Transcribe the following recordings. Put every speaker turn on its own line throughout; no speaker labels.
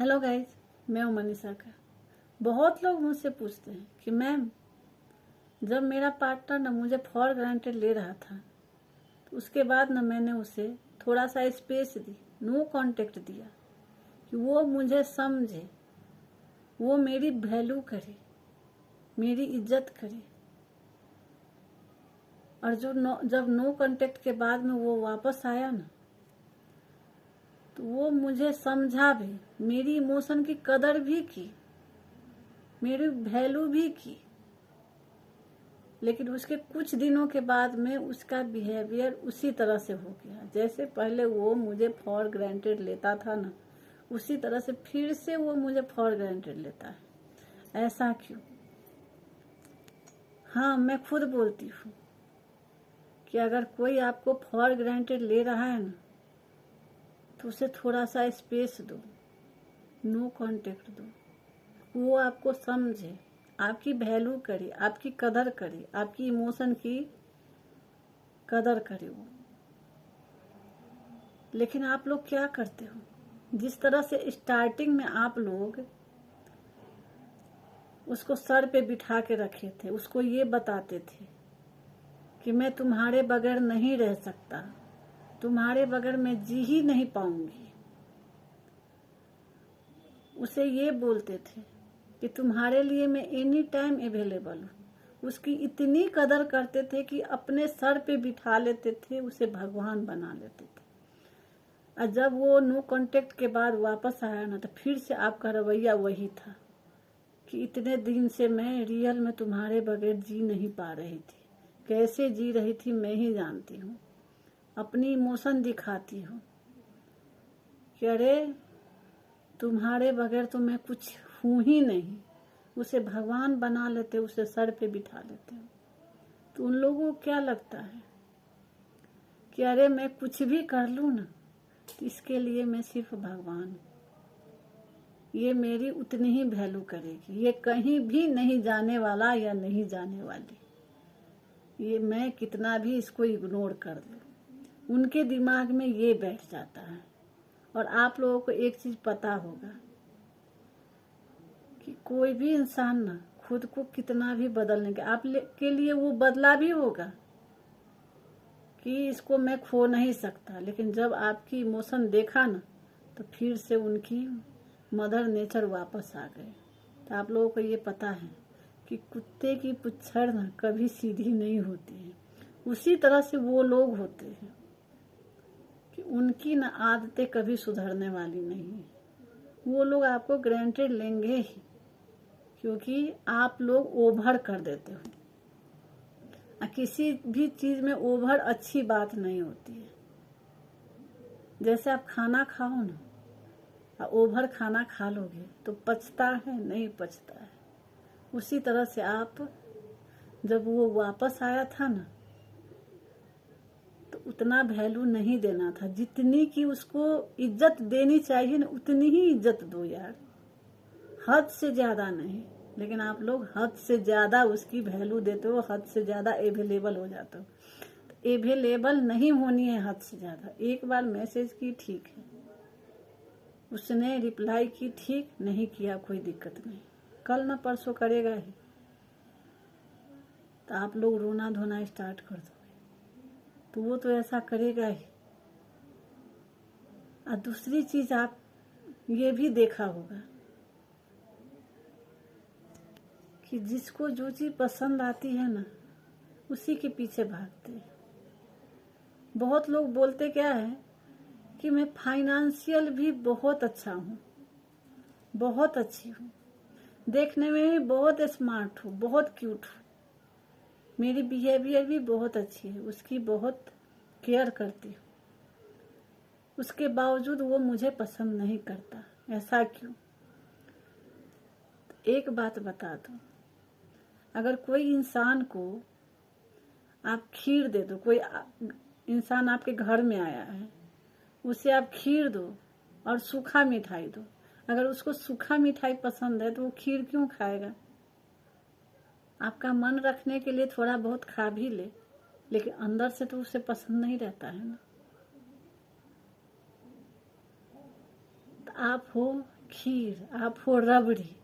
Hello guys, मैं हूँ मनीषा का। बहुत लोग मुझसे पूछते हैं कि मैम, जब मेरा पार्टनर ना मुझे फॉर ग्रांटेड ले रहा था तो उसके बाद ना मैंने उसे थोड़ा सा स्पेस दी, नो कांटेक्ट दिया कि वो मुझे समझे, वो मेरी वैल्यू करे, मेरी इज्जत करे। और जब नो कांटेक्ट के बाद में वो वापस आया ना, तो वो मुझे समझा भी, मेरी इमोशन की कदर भी की, मेरी वैल्यू भी की। लेकिन उसके कुछ दिनों के बाद में उसका बिहेवियर उसी तरह से हो गया जैसे पहले वो मुझे फॉर ग्रांटेड लेता था ना, उसी तरह से फिर से वो मुझे फॉर ग्रांटेड लेता है। ऐसा क्यों? हाँ, मैं खुद बोलती हूँ कि अगर कोई आपको फॉर ग्रांटेड ले रहा है ना, तो उसे थोड़ा सा स्पेस दो, नो कांटेक्ट दो, वो आपको समझे, आपकी वैल्यू करे, आपकी कदर करे, आपकी इमोशन की कदर करे वो। लेकिन आप लोग क्या करते हो? जिस तरह से स्टार्टिंग में आप लोग उसको सर पे बिठा के रखे थे, उसको ये बताते थे कि मैं तुम्हारे बगैर नहीं रह सकता, तुम्हारे बगैर मैं जी ही नहीं पाऊंगी। उसे ये बोलते थे कि तुम्हारे लिए मैं एनी टाइम अवेलेबल हूँ। उसकी इतनी कदर करते थे कि अपने सर पे बिठा लेते थे, उसे भगवान बना लेते थे। और जब वो नो कांटेक्ट के बाद वापस आया ना, तो फिर से आपका रवैया वही था कि इतने दिन से मैं रियल में तुम्हारे बगैर जी नहीं पा रही थी, कैसे जी रही थी मैं ही जानती हूँ। अपनी इमोशन दिखाती हूँ कि अरे तुम्हारे बगैर तो मैं कुछ हूँ ही नहीं। उसे भगवान बना लेते, उसे सर पे बिठा लेते। तो उन लोगों को क्या लगता है कि अरे मैं कुछ भी कर लूँ ना, तो इसके लिए मैं सिर्फ भगवान हूँ, ये मेरी उतनी ही वैल्यू करेगी, ये कहीं भी नहीं जाने वाला या नहीं जाने वाली, ये मैं कितना भी इसको इग्नोर कर दूँ। उनके दिमाग में ये बैठ जाता है। और आप लोगों को एक चीज पता होगा कि कोई भी इंसान ना खुद को कितना भी बदलने के लिए वो बदला भी होगा कि इसको मैं खो नहीं सकता। लेकिन जब आपकी इमोशन देखा ना, तो फिर से उनकी मदर नेचर वापस आ गए। तो आप लोगों को ये पता है कि कुत्ते की पुच्छड़ ना कभी सीधी नहीं होती है। उसी तरह से वो लोग होते हैं कि उनकी ना आदतें कभी सुधरने वाली नहीं है। वो लोग आपको ग्रांटेड लेंगे ही, क्योंकि आप लोग ओवर कर देते हो। किसी भी चीज में ओवर अच्छी बात नहीं होती है। जैसे आप खाना खाओ ना, ओवर खाना खा लोगे तो पचता है, नहीं पचता है। उसी तरह से आप जब वो वापस आया था ना, तो उतना वैल्यू नहीं देना था जितनी कि उसको इज्जत देनी चाहिए ना, उतनी ही इज्जत दो यार, हद से ज्यादा नहीं। लेकिन आप लोग हद से ज्यादा उसकी वैल्यू देते हो, हद से ज्यादा अवेलेबल हो जाते हो। तो अवेलेबल नहीं होनी है हद से ज्यादा। एक बार मैसेज की ठीक है, उसने रिप्लाई की ठीक, नहीं किया कोई दिक्कत नहीं, कल ना परसों करेगा ही, तो आप लोग रोना धोना स्टार्ट कर दोगे, तो वो तो ऐसा करेगा ही। और दूसरी चीज आप ये भी देखा होगा कि जिसको जो चीज पसंद आती है ना, उसी के पीछे भागते हैं। बहुत लोग बोलते क्या है कि मैं फाइनेंशियल भी बहुत अच्छा हूँ, बहुत अच्छी हूँ, देखने में भी बहुत स्मार्ट हूँ, बहुत क्यूट हूँ, मेरी बिहेवियर भी बहुत अच्छी है, उसकी बहुत केयर करती हूँ, उसके बावजूद वो मुझे पसंद नहीं करता। ऐसा क्यों? तो एक बात बता दो, अगर कोई इंसान को आप खीर दे दो, कोई इंसान आपके घर में आया है, उसे आप खीर दो और सूखा मिठाई दो, अगर उसको सूखा मिठाई पसंद है तो वो खीर क्यों खाएगा? आपका मन रखने के लिए थोड़ा बहुत खा भी ले, लेकिन अंदर से तो उसे पसंद नहीं रहता है ना। तो आप हो खीर, आप हो रबड़ी,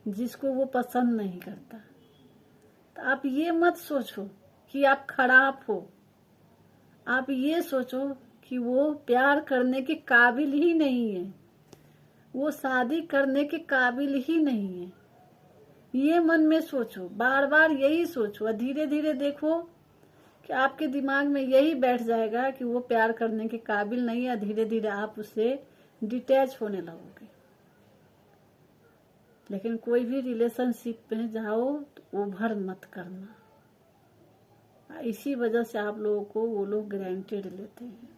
जिसको वो पसंद नहीं करता। तो आप ये मत सोचो कि आप खराब हो, आप ये सोचो कि वो प्यार करने के काबिल ही नहीं है, वो शादी करने के काबिल ही नहीं है। ये मन में सोचो, बार बार यही सोचो, और धीरे धीरे देखो कि आपके दिमाग में यही बैठ जाएगा कि वो प्यार करने के काबिल नहीं है। धीरे धीरे आप उससे डिटैच होने लगोगे। लेकिन कोई भी रिलेशनशिप में जाओ तो ओवर मत करना। इसी वजह से आप लोगों को वो लोग ग्रांटेड लेते हैं।